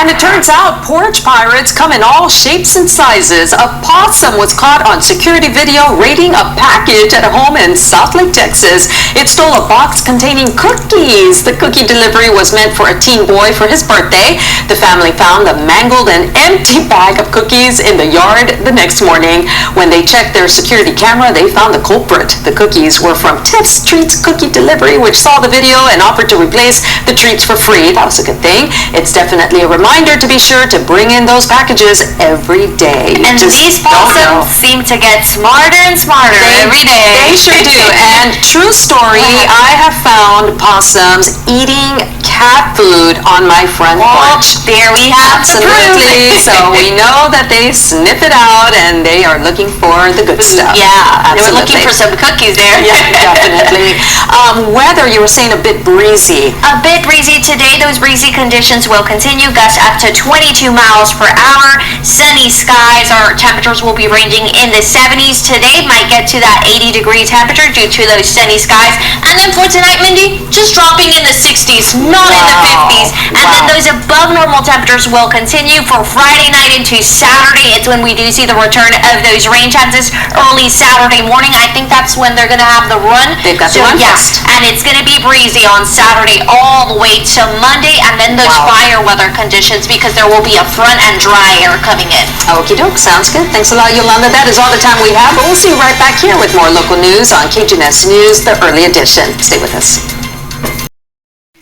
And it turns out porch pirates come in all shapes and sizes. A possum was caught on security video raiding a package at a home in South Lake, Texas. It stole a box containing cookies. The cookie delivery was meant for a teen boy for his birthday. The family found the mangled and empty bag of cookies in the yard the next morning. When they checked their security camera, they found the culprit. The cookies were from Tiff's Treats Cookie Delivery, which saw the video and offered to replace the treats for free. That was a good thing. It's definitely a reminder to be sure to bring in those packages every day. And these possums seem to get smarter and smarter every day. They sure do. And true story, I have found possums eating cat food on my front porch. There we have Absolutely. So we know that they sniff it out and they are looking for the good stuff. Yeah, absolutely. They were looking for some cookies there. Yeah, definitely. Weather, you were saying a bit breezy. A bit breezy today. Those breezy conditions will continue. Gusts up to 22 miles per hour. Sunny skies. Our temperatures will be ranging in the 70s. Today might get to that 80-degree temperature due to those sunny skies. And then for tonight, Mindy, just dropping in the 60s, not in the 50s. And then those above normal temperatures will continue for Friday night into Saturday. It's when we do see the return of those rain chances early Saturday morning. I think that's when they're going to have the run. They've got the run fest. And it's going to be breezy on Saturday all the way to Monday, and then those fire weather conditions because there will be a front and dry air coming in. Okie doke, sounds good. Thanks a lot, Yolanda. That is all the time we have, but we'll see you right back here with more local news on KGNS News, the early edition. Stay with us.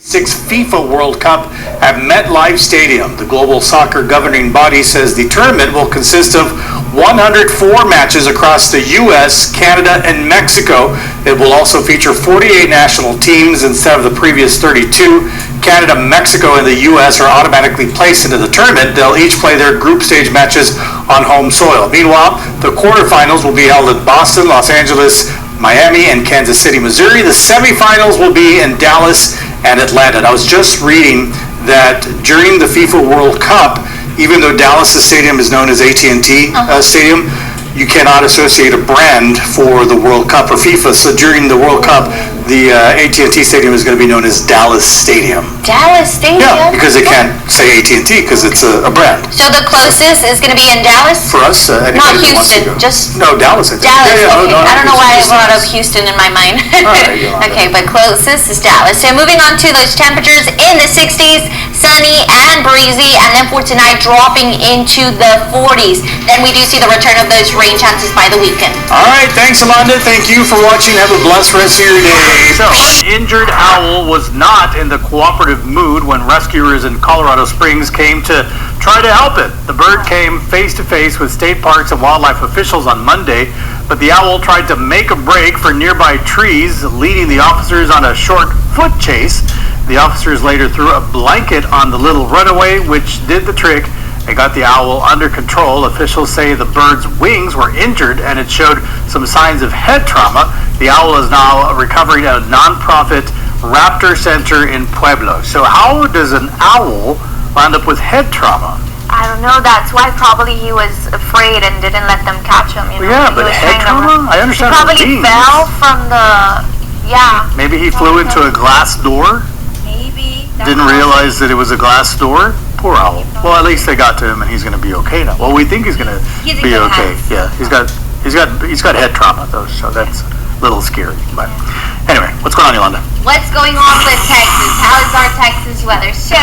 Sixth FIFA World Cup at MetLife Stadium. The global soccer governing body says the tournament will consist of 104 matches across the U.S., Canada, and Mexico. It will also feature 48 national teams instead of the previous 32. Canada, Mexico, and the U.S. are automatically placed into the tournament. They'll each play their group stage matches on home soil. Meanwhile, the quarterfinals will be held in Boston, Los Angeles, Miami, and Kansas City, Missouri. The semifinals will be in Dallas and Atlanta. And I was just reading that during the FIFA World Cup, even though Dallas' stadium is known as AT&T Stadium, you cannot associate a brand for the World Cup or FIFA. So during the World Cup, the AT&T Stadium is going to be known as Dallas Stadium. Dallas Stadium? Yeah, because they can't say AT&T because it's a brand. So the closest is going to be in Dallas? For us, anybody not who wants to Houston, go. just No, Dallas. I think. Dallas. Yeah, Okay. I don't know why I brought up Houston in my mind. Okay, but closest is Dallas. So moving on to those temperatures in the 60s, sunny and breezy, and then for tonight dropping into the 40s. Then we do see the return of those rain chances by the weekend. All right, thanks, Amanda. Thank you for watching. Have a blessed rest of your day. So, an injured owl was not in the cooperative mood when rescuers in Colorado Springs came to try to help it. The bird came face to face with state parks and wildlife officials on Monday, but the owl tried to make a break for nearby trees, leading the officers on a short foot chase. The officers later threw a blanket on the little runaway, which did the trick and got the owl under control. Officials say the bird's wings were injured and it showed some signs of head trauma. The owl is now recovering at a nonprofit raptor center in Pueblo. So how does an owl land up with head trauma? I don't know. That's why probably he was afraid and didn't let them catch him. You know? Yeah, but head trauma? I understand. He probably fell from the. Yeah. Maybe he flew into a glass door. Maybe. Didn't realize that it was a glass door. Poor owl. Well, at least they got to him, and he's going to be okay now. Well, we think he's going to be okay. Yeah, he's got head trauma though, so that's a little scary. But anyway, what's going on, Yolanda? What's going on with Texas? How is our Texas weather? So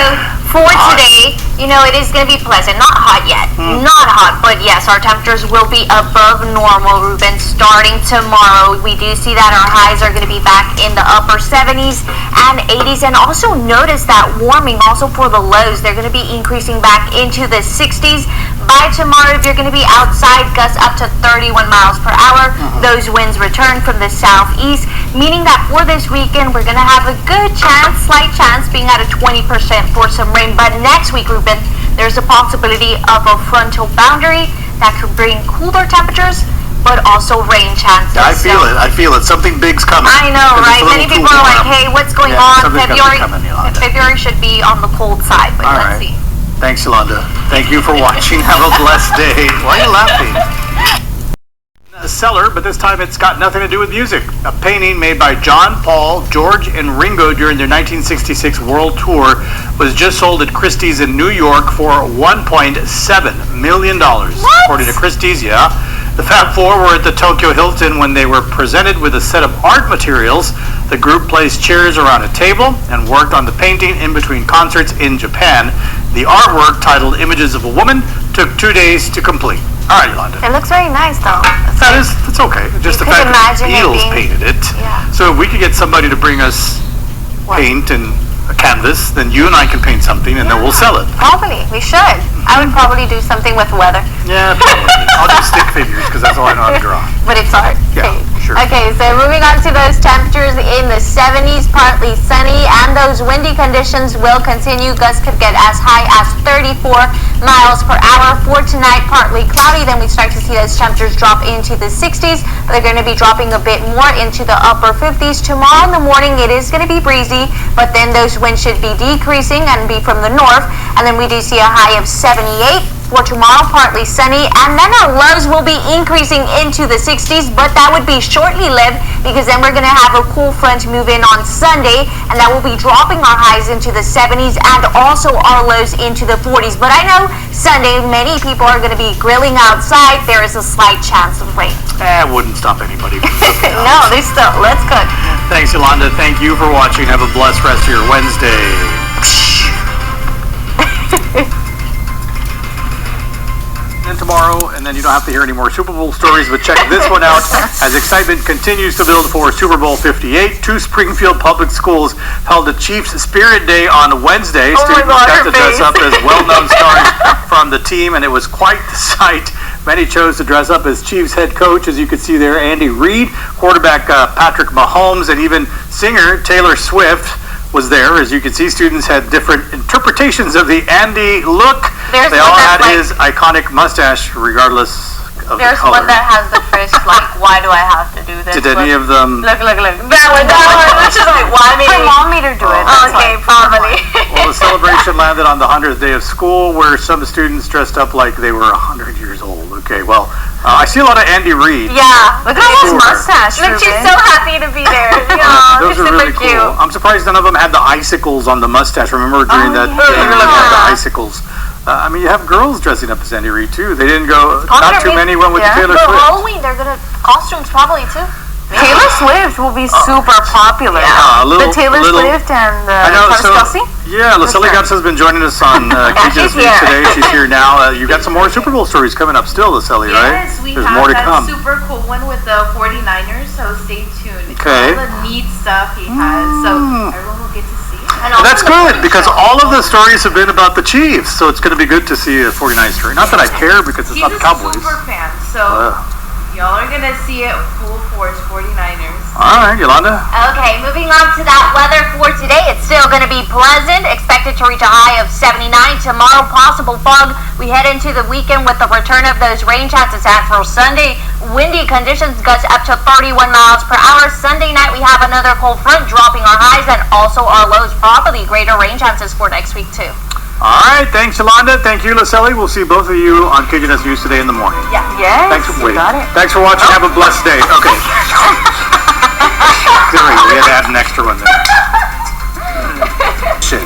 for today, you know, it is going to be pleasant. Not hot yet. Not hot, but yes, our temperatures will be above normal, Ruben, starting tomorrow. We do see that our highs are going to be back in the upper 70s and 80s. And also notice that warming also for the lows. They're going to be increasing back into the 60s. By tomorrow, if you're going to be outside, gusts up to 31 miles per hour. Those winds return from the southeast, meaning that for this weekend, we're going to have a good chance, slight chance, being at a 20% for some rain. But next week, Ruben, there's a possibility of a frontal boundary that could bring cooler temperatures, but also rain chances. I feel it. I feel it. Something big's coming. I know, right? Many people are like, hey, what's going on? February should be on the cold side, but let's see. Thanks, Yolanda. Thank you for watching. Have a blessed day. Why are you laughing? Cellar, but this time it's got nothing to do with music. A painting made by John, Paul, George, and Ringo during their 1966 World Tour was just sold at Christie's in New York for $1.7 million. According to Christie's, yeah. The Fab Four were at the Tokyo Hilton when they were presented with a set of art materials. The group placed chairs around a table and worked on the painting in between concerts in Japan. The artwork, titled Images of a Woman, took 2 days to complete. All right, Yolanda. It looks very nice, though. That's okay. Just the could fact that the imagine it Beatles being- painted it. Yeah. So if we could get somebody to bring us paint and a canvas, then you and I can paint something and then we'll sell it. Probably. We should. I would probably do something with weather. Yeah, probably. I'll do stick figures because that's all I know how to draw. But it's art. Yeah, Okay. sure. Okay, so moving on to those temperatures in the 70s, partly sunny, and those windy conditions will continue. Gusts could get as high as 34 miles per hour. For tonight, partly cloudy. Then we start to see those temperatures drop into the 60s. They're going to be dropping a bit more into the upper 50s. Tomorrow in the morning, it is going to be breezy, but then those winds should be decreasing and be from the north. And then we do see a high of 78. For tomorrow, partly sunny, and then our lows will be increasing into the 60s, but that would be shortly lived because then we're going to have a cool front move in on Sunday, and that will be dropping our highs into the 70s and also our lows into the 40s. But I know Sunday, many people are going to be grilling outside. There is a slight chance of rain. It wouldn't stop anybody from cooking. No, they still, let's cook. Thanks, Yolanda. Thank you for watching. Have a blessed rest of your Wednesday. Tomorrow, and then you don't have to hear any more Super Bowl stories, but check this one out as excitement continues to build for Super Bowl 58. Two Springfield public schools held a Chiefs Spirit Day on Wednesday. Students got to dress up as well-known stars from the team, and it was quite the sight. Many chose to dress up as Chiefs head coach, as you can see there, Andy Reid, quarterback Patrick Mahomes, and even singer Taylor Swift was there. As you can see, students had different interpretations of the Andy look. They all had his iconic mustache, regardless of the color. There's one that has the fish, like, why do I have to do this? Did any of them? Look. That one, which is like, why me? My mom made her do it. Okay, probably. Well, the celebration landed on the 100th day of school, where some students dressed up like they were 100 years old. Okay, well, I see a lot of Andy Reid. Yeah, look at his Sure. mustache. Look, she's so happy to be there. Those are really cool. I'm surprised none of them had the icicles on the mustache. Remember during that day, they had the icicles. I mean, you have girls dressing up as Andy Reid too. They didn't go. Not too many went with Taylor Swift. For Halloween, they're gonna costumes probably too. Taylor Swift will be super popular. The Taylor Swift and Travis Kelce? Yeah, Lucille Gatz has been joining us on KGNS News today. She's here now. You got some more Super Bowl stories coming up still, Lucille, right? Yes, we There's have more to that come. super cool one with the 49ers, so stay tuned. Okay. All the neat stuff he has, so everyone will get to see it. And Well, also that's the good, food because show. all of the stories have been about the Chiefs, so it's going to be good to see a 49 story. Not that I care, because it's He's not the a Cowboys. super fan, so y'all are gonna see it full force, 49ers. All right, Yolanda. Okay, moving on to that weather for today. It's still going to be pleasant. Expected to reach a high of 79. Tomorrow, possible fog. We head into the weekend with the return of those rain chances for Sunday. Windy conditions, gusts up to 31 miles per hour. Sunday night, we have another cold front dropping our highs and also our lows. Probably greater rain chances for next week, too. All right, thanks, Yolanda. Thank you, Lucille. We'll see both of you on KGNS News today in the morning. Yeah. Yes, Thanks for waiting. got it. Thanks for watching. Have a blessed day. Okay. Sorry, we had to add an extra one there. Shit.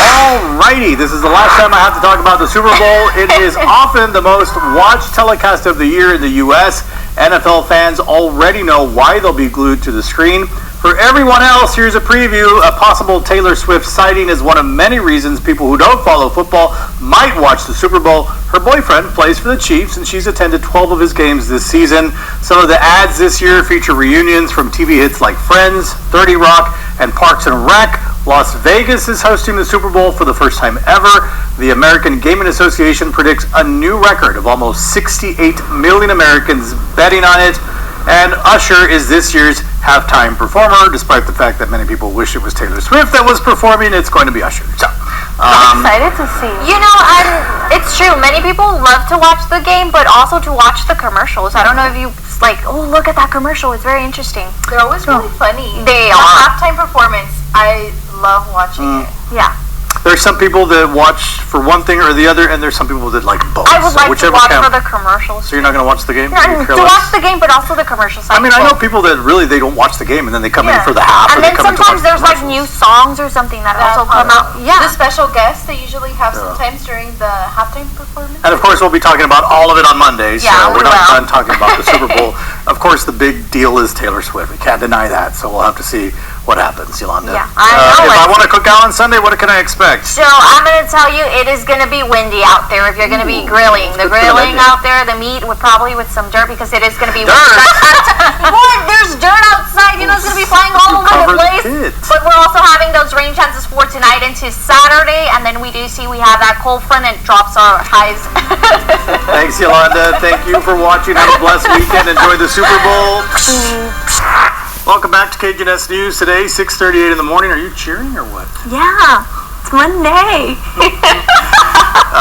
Alrighty, this is the last time I have to talk about the Super Bowl. It is often the most watched telecast of the year in the U.S. NFL fans already know why they'll be glued to the screen. For everyone else, here's a preview. A possible Taylor Swift sighting is one of many reasons people who don't follow football might watch the Super Bowl. Her boyfriend plays for the Chiefs, and she's attended 12 of his games this season. Some of the ads this year feature reunions from TV hits like Friends, 30 Rock, and Parks and Rec. Las Vegas is hosting the Super Bowl for the first time ever. The American Gaming Association predicts a new record of almost 68 million Americans betting on it. And Usher is this year's halftime performer, despite the fact that many people wish it was Taylor Swift that was performing. It's going to be Usher. So, I'm excited to see. You know, it's true. Many people love to watch the game, but also to watch the commercials. I don't know if you like, oh, look at that commercial. It's very interesting. They're always really funny. They The are. halftime performance, I love watching it. Yeah. they're are some people that watch for one thing or the other, and there's some people that like both. I would like to watch count. for the commercials. So you're not going to watch the game? Yeah, to watch the game, but also the commercials. I mean, I know people that really, they don't watch the game, and then they come in for the half, and or they then come in to watch sometimes there's like new songs or something that also come out. Yeah. The special guests they usually have sometimes during the halftime performance. And of course, we'll be talking about all of it on Monday, so Yeah, we're we not will. done talking about the Super Bowl. Of course, the big deal is Taylor Swift. We can't deny that, so we'll have to see what happens, Yolanda. Yeah, I know If it. I want to cook out on Sunday, what can I expect? So I'm going to tell you, it is going to be windy out there if you're going to be grilling. The grilling out there, the meat would probably with some dirt because it is going to be windy. What? There's dirt outside. You know, it's going to be flying all over the place. But we're also having those rain chances for tonight into Saturday, and then we do see we have that cold front and drops our highs. Thanks, Yolanda. Thank you for watching. Have a blessed weekend. Enjoy the Super Bowl. Welcome back to KGNS News today, 6:38 in the morning. Are you cheering or what? Yeah, it's Monday.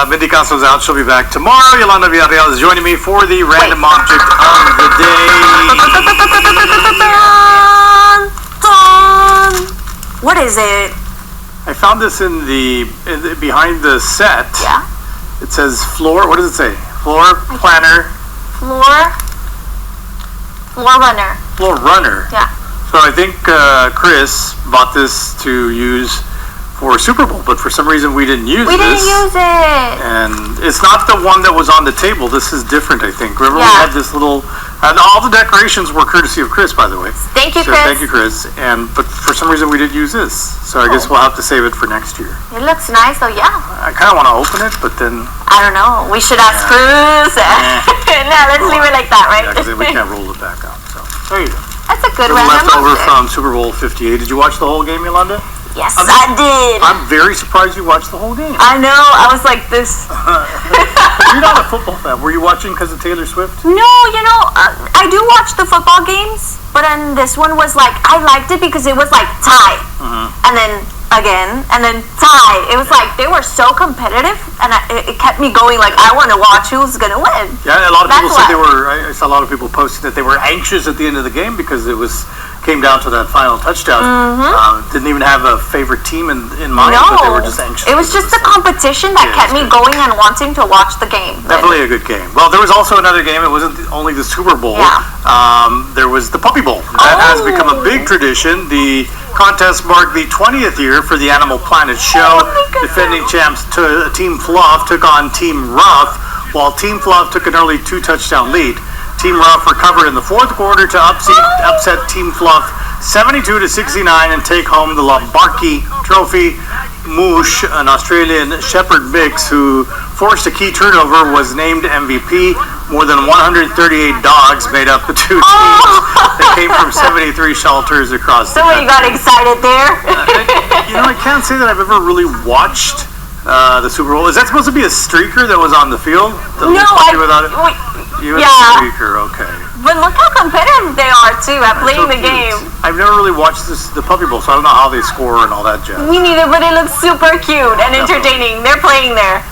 Mindy Castle's out. She'll be back tomorrow. Yolanda Villarreal is joining me for the random object of the day. What is it? I found this in the behind the set. Yeah. It says floor. What does it say? Floor planner. Floor runner. Floor runner. Yeah. So I think Chris bought this to use for Super Bowl, but for some reason we didn't use We this. didn't use it. And it's not the one that was on the table. This is different, I think. Remember we Yeah. had this little, and all the decorations were courtesy of Chris, by the way. Thank you, So Chris. thank you, Chris. But for some reason we didn't use this. So I guess we'll have to save it for next year. It looks nice, though. Yeah. I kind of want to open it, but then I don't know. We should ask Cruz. No, let's leave it like that, right? yeah, 'cause then we can't roll it back up. So there you go. That's a good Little random leftover object. from Super Bowl 58. Did you watch the whole game, Yolanda? Yes, I did. I'm very surprised you watched the whole game. I know. I was like this. You're not a football fan. Were you watching because of Taylor Swift? No, you know, I do watch the football games, but then this one was like, I liked it because it was like tie, and then again, and then tie. It was like they were so competitive, and it kept me going. Like I want to watch who's gonna win. Yeah, a lot of people That's said why. I saw a lot of people posting that they were anxious at the end of the game because it came down to that final touchdown. Didn't even have a favorite team in mind, but they were just anxious. It was just the competition that Yeah, kept it's me good. going and wanting to watch the game. Definitely a good game. Well, there was also another game. It wasn't only the Super Bowl. Yeah. There was the Puppy Bowl. That has become a big tradition. The contest marked the 20th year for the Animal Planet show. Defending champs Team Fluff took on Team Rough, while Team Fluff took an early 2-touchdown lead. Team Rough recovered in the fourth quarter to upset Team Fluff 72-69 and take home the Lombardi Trophy. Moosh, an Australian Shepherd mix who forced a key turnover, was named MVP. More than 138 dogs made up the two teams. They came from 73 shelters across the country. Somebody got excited there. I can't say that I've ever really watched the Super Bowl. Is that supposed to be a streaker that was on the field? No, You had yeah. a streaker, okay. But look how competitive they are too at playing the game. I've never really watched the Puppy Bowl, so I don't know how they score and all that jazz. Me neither, but it looks super cute and entertaining. They're playing there.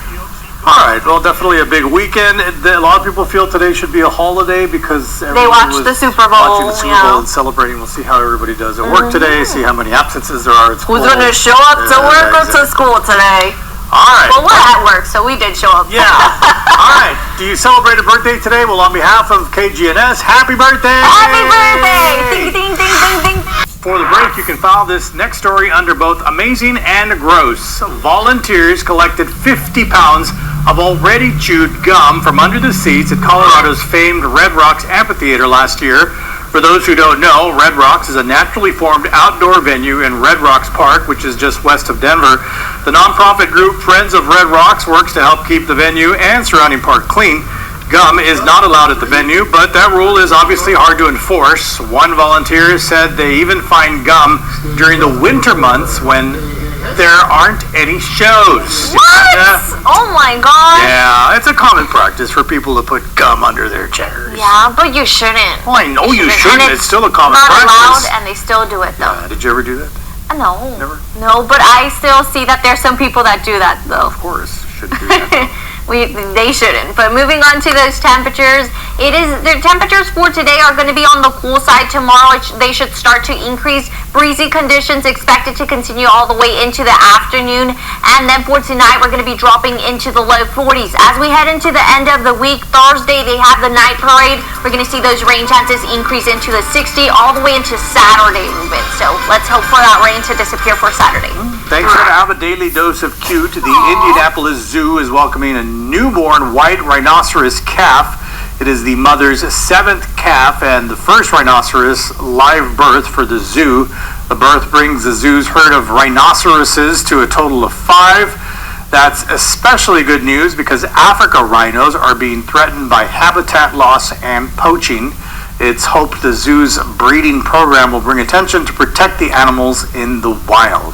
All right, well, definitely a big weekend. A lot of people feel today should be a holiday because They watched the Super Bowl. watching the Super Bowl and celebrating. We'll see how everybody does at work today, see how many absences there are at school. Who's going to show up to work or to school today? All right. Well, we're at work, so we did show up. Yeah. All right. Do you celebrate a birthday today? Well, on behalf of KGNS, happy birthday! Happy birthday! Ding, ding, ding, ding, ding. For the break, you can follow this next story under both amazing and gross. Volunteers collected 50 pounds of already chewed gum from under the seats at Colorado's famed Red Rocks Amphitheater last year. For those who don't know, Red Rocks is a naturally formed outdoor venue in Red Rocks Park, which is just west of Denver. The nonprofit group Friends of Red Rocks works to help keep the venue and surrounding park clean. Gum is not allowed at the venue, but that rule is obviously hard to enforce. One volunteer said they even find gum during the winter months when there aren't any shows. What? Oh my god. Yeah, it's a common practice for people to put gum under their chairs. Yeah, but you shouldn't. Well, I know you shouldn't. And It's still a common not practice. allowed, and they still do it though. Did you ever do that? No. Never? No, but I still see that there's some people that do that though. Of course, shouldn't do that. They shouldn't. But moving on to those temperatures, Their temperatures for today are going to be on the cool side. Tomorrow they should start to increase. Breezy conditions expected to continue all the way into the afternoon. And then for tonight, we're going to be dropping into the low 40s. As we head into the end of the week, Thursday, they have the night parade. We're going to see those rain chances increase into the 60 all the way into Saturday, Ruben. So let's hope for that rain to disappear for Saturday. Thanks for have a daily dose of cute. The Indianapolis Zoo is welcoming a newborn white rhinoceros calf. It is the mother's 7th calf and the first rhinoceros live birth for the zoo. The birth brings the zoo's herd of rhinoceroses to a total of 5. That's especially good news because Africa rhinos are being threatened by habitat loss and poaching. It's hoped the zoo's breeding program will bring attention to protect the animals in the wild.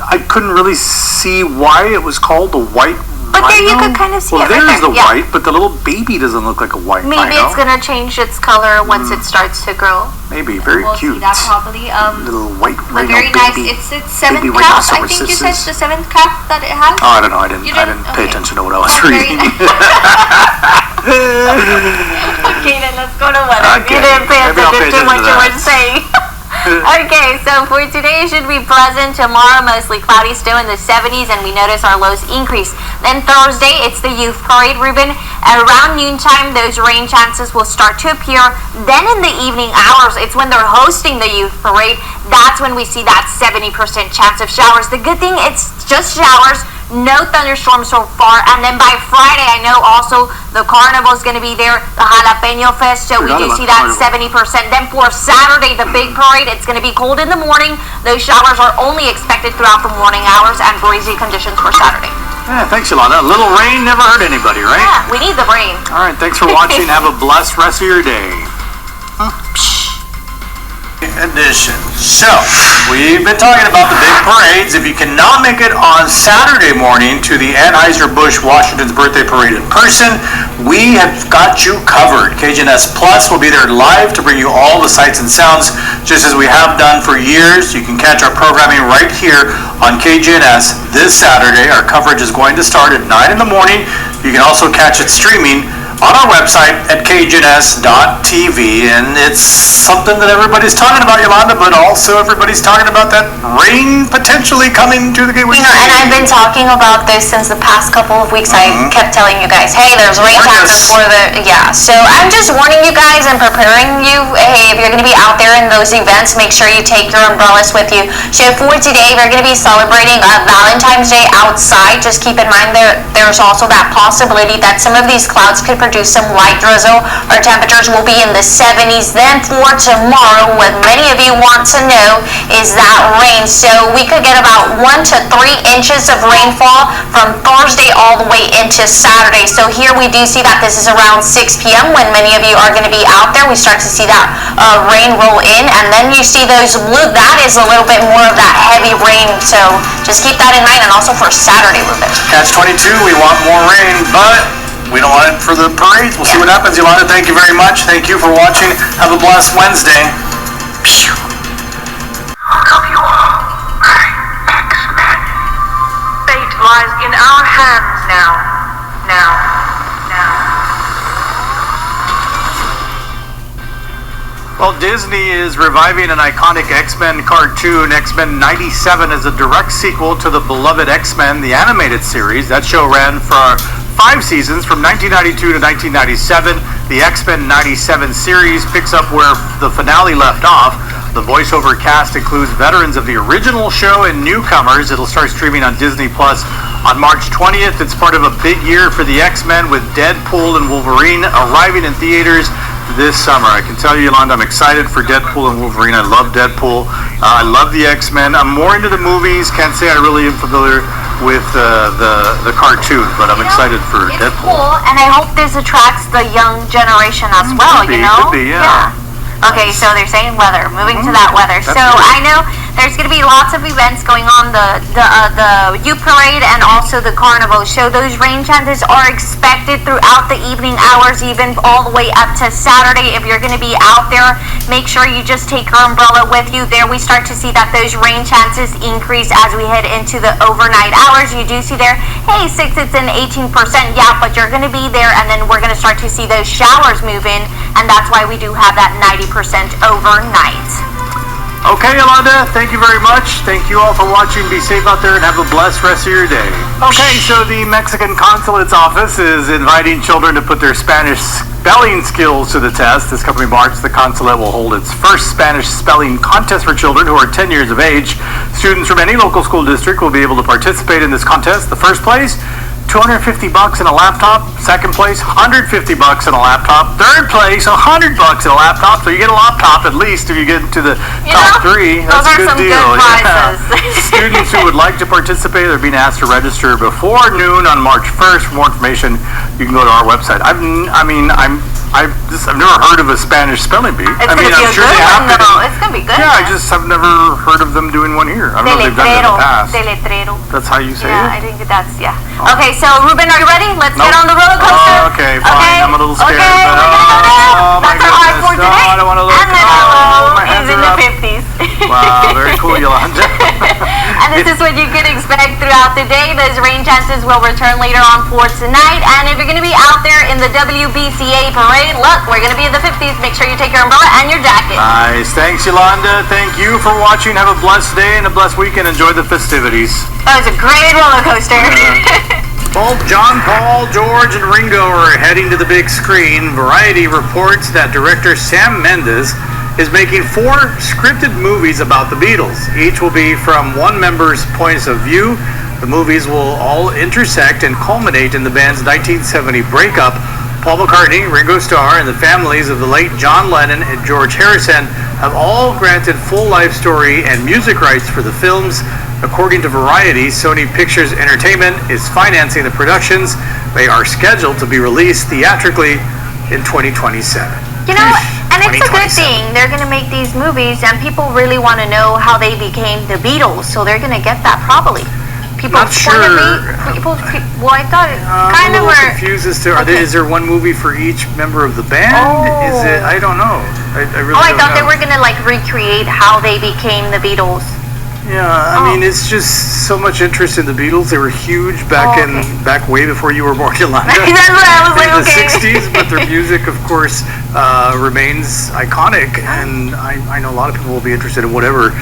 I couldn't really see why it was called the white But there you rhino. could kind of see Well, it right there's there. the white, but the little baby doesn't look like a white Maybe rhino. it's going to change its color once it starts to grow. Maybe, very We'll cute. see that probably. Little white But rhino very nice. baby. It's 7th baby calf. I think you said rhinoceroses. the 7th calf that it has. Oh, I don't know. I didn't You pay okay. attention to what I was Oh, very reading. Okay, then let's go to weather. Okay. You didn't pay Maybe I'll pay attention to what attention to you that. were saying. Okay, so for today it should be pleasant. Tomorrow mostly cloudy, still in the 70s, and we notice our lows increase. Then Thursday, it's the youth parade, Ruben. Around noontime, those rain chances will start to appear. Then in the evening hours, it's when they're hosting the youth parade. That's when we see that 70% chance of showers. The good thing, it's just showers. No thunderstorms so far, and then by Friday, I know also the carnival is going to be there, the Jalapeno Fest, so we Forgot do about see the that carnival. 70%. Then for Saturday, the big parade, it's going to be cold in the morning. Those showers are only expected throughout the morning hours and breezy conditions for Saturday. Yeah, thanks, Yolanda. A little rain never hurt anybody, right? Yeah, we need the rain. All right, thanks for watching. Have a blessed rest of your day. Edition. So, we've been talking about the big parades. If you cannot make it on Saturday morning to the Anheuser-Busch Washington's birthday parade in person, we have got you covered. KGNS Plus will be there live to bring you all the sights and sounds, just as we have done for years. You can catch our programming right here on KGNS this Saturday. Our coverage is going to start at 9 in the morning. You can also catch it streaming on our website at kgns.tv, and it's something that everybody's talking about, Yolanda, but also everybody's talking about that rain potentially coming to the gateway. You know, and I've been talking about this since the past couple of weeks. I kept telling you guys, hey, there's rain chances for so I'm just warning you guys and preparing you. Hey, if you're going to be out there in those events, make sure you take your umbrellas with you. So for today, we're going to be celebrating Valentine's Day outside. Just keep in mind there's also that possibility that some of these clouds could produce some light drizzle. Our temperatures will be in the 70s. Then for tomorrow, what many of you want to know is that rain. So we could get about 1 to 3 inches of rainfall from Thursday all the way into Saturday. So here we do see that this is around 6 p.m. when many of you are going to be out there. We start to see that rain roll in, and then you see those blue. That is a little bit more of that heavy rain. So just keep that in mind, and also for Saturday, Ruben. Catch 22, we want more rain, but we don't want it for the parades. We'll see what happens, Yolanda. Thank you very much. Thank you for watching. Have a blessed Wednesday. Welcome you all, my X-Men. Fate lies in our hands now. Well, Disney is reviving an iconic X-Men cartoon. X-Men 97 is a direct sequel to the beloved X-Men, the animated series. That show ran for 5 seasons from 1992 to 1997. The X-Men 97 series picks up where the finale left off. The voiceover cast includes veterans of the original show and newcomers. It'll start streaming on Disney Plus on March 20th. It's part of a big year for the X-Men, with Deadpool and Wolverine arriving in theaters this summer. I can tell you, Yolanda, I'm excited for Deadpool and Wolverine. I love Deadpool. I love the X-Men. I'm more into the movies. Can't say I really am familiar with the cartoon, but I'm excited for It's Deadpool. cool, and I hope this attracts the young generation as well, Could be, you know? could be, yeah. Okay, so they're saying weather. Moving to that weather. That's So good. I know There's going to be lots of events going on, the youth parade and also the carnival. So those rain chances are expected throughout the evening hours, even all the way up to Saturday. If you're going to be out there, make sure you just take your umbrella with you. There we start to see that those rain chances increase as we head into the overnight hours. You do see there, hey, 6, it's an 18%, yeah, but you're going to be there, and then we're going to start to see those showers move in, and that's why we do have that 90% overnight. Okay, Yolanda, thank you very much. Thank you all for watching. Be safe out there and have a blessed rest of your day. Okay, so the Mexican Consulate's office is inviting children to put their Spanish spelling skills to the test. This coming March, the Consulate will hold its first Spanish spelling contest for children who are 10 years of age. Students from any local school district will be able to participate in this contest. The first place, $250 and a laptop. Second place, $150 and a laptop. Third place, $100 and a laptop. So you get a laptop at least if you get into the top 3. That's a good deal. Prizes. Students who would like to participate are being asked to register before noon on March 1st. For more information, you can go to our website. I've never heard of a Spanish spelling bee. It's going to be a good one, though. It's going to be good. Yeah, I've never heard of them doing one here. I don't know if they've done it in the past. Deletrero. That's how you say it? Yeah, I think that's, Okay, so Ruben, are you ready? Let's get on the roller coaster. Oh, okay, fine. Okay. I'm a little scared. Okay, But, we're gonna go there. That's our hard for today. No, I don't want to look. And then my hands is in are the up. 50s. Wow, very cool, Yolanda. And this is what you can expect throughout the day. Those rain chances will return later on for tonight. And if you're going to be out there in the WBCA parade, look, we're going to be in the 50s. Make sure you take your umbrella and your jacket. Nice. Thanks, Yolanda. Thank you for watching. Have a blessed day and a blessed weekend. Enjoy the festivities. That was a great roller coaster. Both John Paul, George, and Ringo are heading to the big screen. Variety reports that director Sam Mendes is making 4 scripted movies about the Beatles. Each will be from one member's points of view. The movies will all intersect and culminate in the band's 1970 breakup. Paul McCartney, Ringo Starr, and the families of the late John Lennon and George Harrison have all granted full life story and music rights for the films. According to Variety, Sony Pictures Entertainment is financing the productions. They are scheduled to be released theatrically in 2027. You know, and it's a good thing. They're going to make these movies, and people really want to know how they became the Beatles, so they're going to get that probably. Not sure. Well, I thought it kind of were. were. Confused as to is there one movie for each member of the band? Oh. Is it? I don't know. I really I don't thought know. they were going to like recreate how they became the Beatles. Yeah, I mean, it's just so much interest in the Beatles. They were huge back way before you were born, Yolanda. That's what I was like, in the 60s, but their music, of course, remains iconic, and I know a lot of people will be interested in whatever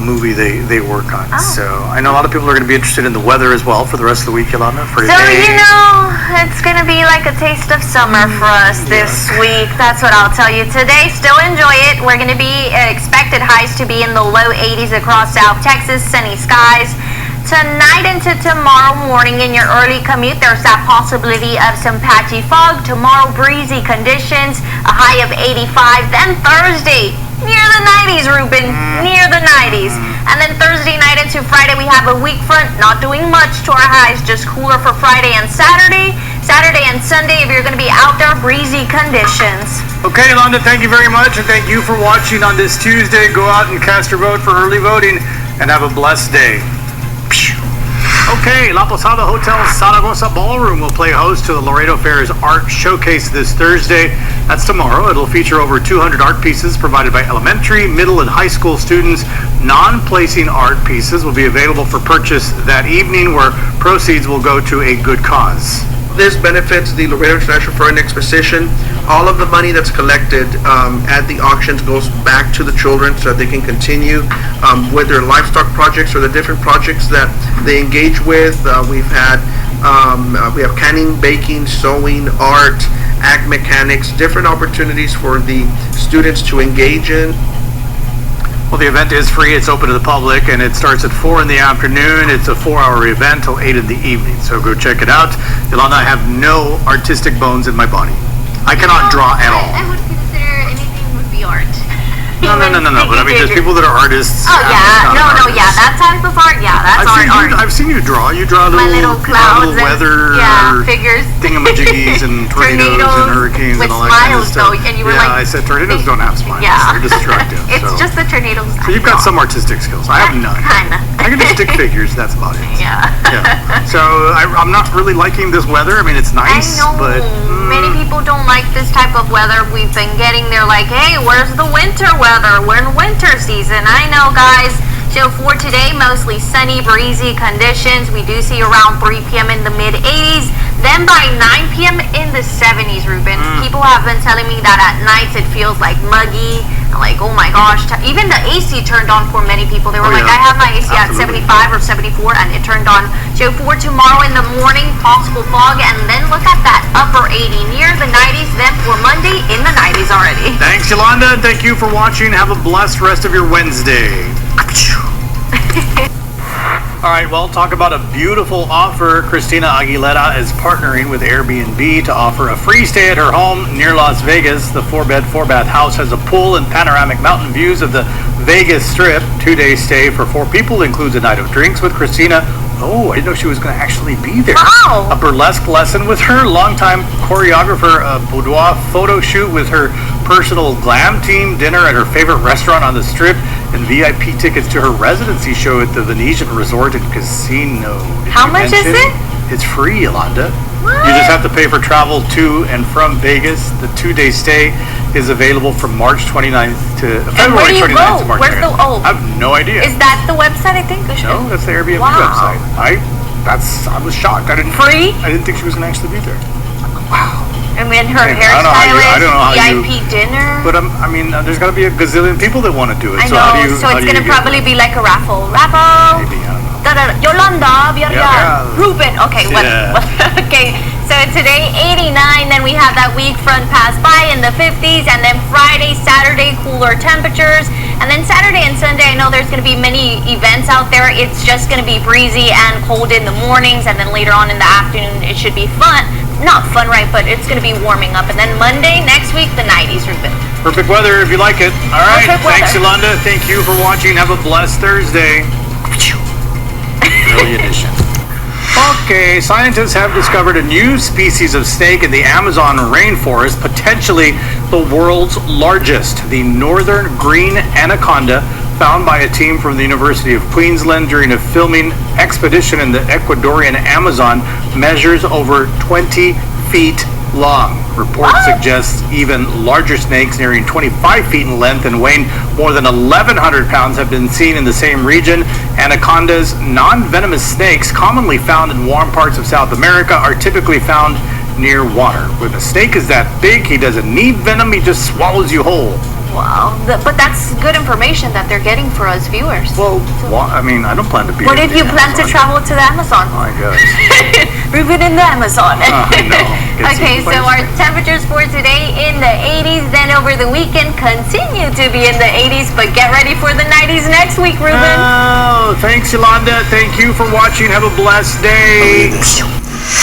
movie they work on. So I know a lot of people are going to be interested in the weather as well for the rest of the week, Yolanda. For so, today. you know, it's going to be like a taste of summer for us this week. That's what I'll tell you today. Still enjoy it. We're going to be expected highs to be in the low 80s across South Texas, sunny skies. Tonight into tomorrow morning in your early commute, there's that possibility of some patchy fog. Tomorrow, breezy conditions, a high of 85. Then Thursday, near the 90s, Ruben, near the 90s. And then Thursday night into Friday, we have a weak front, not doing much to our highs, just cooler for Friday and Saturday. Saturday and Sunday, if you're going to be out there, breezy conditions. Okay, Yolanda, thank you very much, and thank you for watching on this Tuesday. Go out and cast your vote for early voting, and have a blessed day. Okay, La Posada Hotel Zaragoza Ballroom will play host to the Laredo Fair's Art Showcase this Thursday. That's tomorrow. It'll feature over 200 art pieces provided by elementary, middle, and high school students. Non-placing art pieces will be available for purchase that evening, where proceeds will go to a good cause. This benefits the Laredo International Fair and Exposition. All of the money that's collected at the auctions goes back to the children so that they can continue with their livestock projects or the different projects that they engage with. We have canning, baking, sewing, art, ag mechanics, different opportunities for the students to engage in. Well, the event is free. It's open to the public, and it starts at 4 in the afternoon. It's a 4-hour event till 8 in the evening, so go check it out. Yolanda, I have no artistic bones in my body. I cannot draw at all. I would consider anything would be art. No. But I mean, just people that are artists. Oh yeah, yeah, that type of art, yeah, that's art. I've seen you draw. You draw My little clouds little weather and figures, thingamajiggies and tornadoes and hurricanes and all that kind of stuff. And you were I said tornadoes don't have smiles. Yeah. They're destructive. It's just the tornadoes. So you've got some artistic skills. I have none. Kinda. I can do stick figures. That's about it. Yeah. So I'm not really liking this weather. I mean, it's nice, I know. but many people don't like this type of weather. We've been getting there like, hey, where's the winter weather? We're in winter season. I know, guys. So for today, mostly sunny, breezy conditions. We do see around 3 p.m. in the mid-80s. Then by 9 p.m. in the 70s, Ruben. People have been telling me that at nights it feels like muggy. Like, oh my gosh. Even the AC turned on for many people. They were like, I have my AC at 75 or 74 and it turned on. So for tomorrow in the morning, possible fog. And then look at that upper 80 near the 90s. Then for Monday in the 90s already. Thanks, Yolanda. And thank you for watching. Have a blessed rest of your Wednesday. All right, well, talk about a beautiful offer. Christina Aguilera is partnering with Airbnb to offer a free stay at her home near Las Vegas. The 4-bed, 4-bath house has a pool and panoramic mountain views of the Vegas Strip. 2-day stay for 4 people includes a night of drinks with Christina. Oh, I didn't know she was going to actually be there. Wow. A burlesque lesson with her, longtime choreographer, a boudoir photo shoot with her personal glam team, dinner at her favorite restaurant on the Strip, and VIP tickets to her residency show at the Venetian Resort and Casino. How much is it? It's free, Yolanda. What? You just have to pay for travel to and from Vegas. The 2-day stay is available from March 29th to February 29th to March 29th. I have no idea. Is that the website, I think? No, that's the Airbnb website. I was shocked. I didn't think she was going to actually be there. Wow. And then her hairstylist, VIP dinner. But I mean, there's got to be a gazillion people that want to do it. I know. So it's going to probably be like a raffle. Maybe, I don't know. Yolanda, Ruben. Okay, okay. So today 89, then we have that weak front pass by in the 50s, and then Friday, Saturday, cooler temperatures, and then Saturday and Sunday, I know there's going to be many events out there. It's just going to be breezy and cold in the mornings, and then later on in the afternoon, it should be fun. Not fun, right, but it's going to be warming up. And then Monday, next week, the 90s, Ruben. Perfect weather if you like it. All right, thanks, Yolanda. Thank you for watching. Have a blessed Thursday. Early edition. Okay, scientists have discovered a new species of snake in the Amazon rainforest, potentially the world's largest. The northern green anaconda, found by a team from the University of Queensland during a filming expedition in the Ecuadorian Amazon, measures over 20 feet long. Reports suggest even larger snakes nearing 25 feet in length and weighing more than 1,100 pounds have been seen in the same region. Anacondas, non-venomous snakes commonly found in warm parts of South America, are typically found near water. When a snake is that big, he doesn't need venom, he just swallows you whole. Wow, but that's good information that they're getting for us viewers. Well, I mean, I don't plan to be. What if you plan to travel to the Amazon? Oh my gosh. Ruben in the Amazon. I know. Okay, so our temperatures for today in the 80s, then over the weekend continue to be in the 80s, but get ready for the 90s next week, Ruben. Oh, thanks, Yolanda. Thank you for watching. Have a blessed day.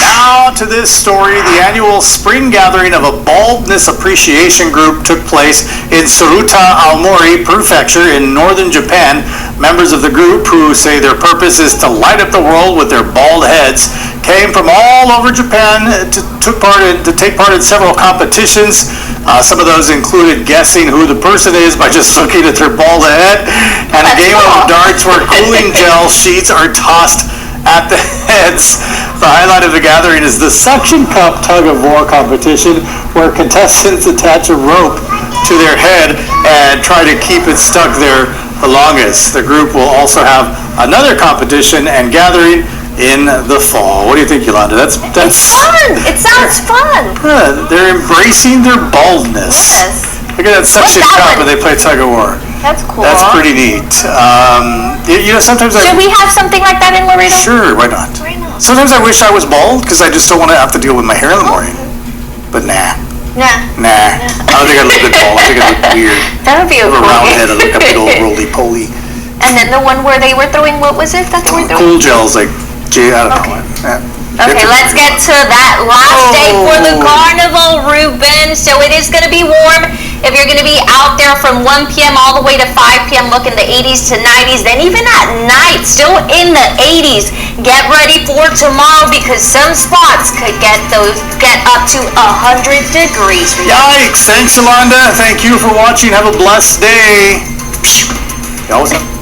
Now to this story. The annual spring gathering of a baldness appreciation group took place in Tsuruta, Aomori Prefecture in northern Japan. Members of the group, who say their purpose is to light up the world with their bald heads, came from all over Japan to take part in several competitions. Some of those included guessing who the person is by just looking at their bald head, and a game of darts where cooling gel sheets are tossed at the heads. The highlight of the gathering is the suction cup tug-of-war competition, where contestants attach a rope to their head and try to keep it stuck there the longest. The group will also have another competition and gathering in the fall. What do you think, Yolanda? That's fun. It sounds fun. They're embracing their baldness. Yes. Look at that suction cup and they play tug-of-war. That's cool. That's pretty neat. Sometimes Should we have something like that in Laredo? Sure, why not? Sometimes I wish I was bald because I just don't want to have to deal with my hair in the morning. But nah. I don't think I look good bald. I think I look weird. That would be a cool round head. I look a big old roly-poly. And then the one where they were throwing, what was it that they were throwing? Cool gels, like, I don't know. Okay, let's get to that last day for the carnival, Ruben. So it is going to be warm. If you're going to be out there from 1 p.m. all the way to 5 p.m. looking the 80s to 90s, then even at night, still in the 80s, get ready for tomorrow because some spots could get up to 100 degrees. Yikes! Thanks, Amanda. Thank you for watching. Have a blessed day. You always have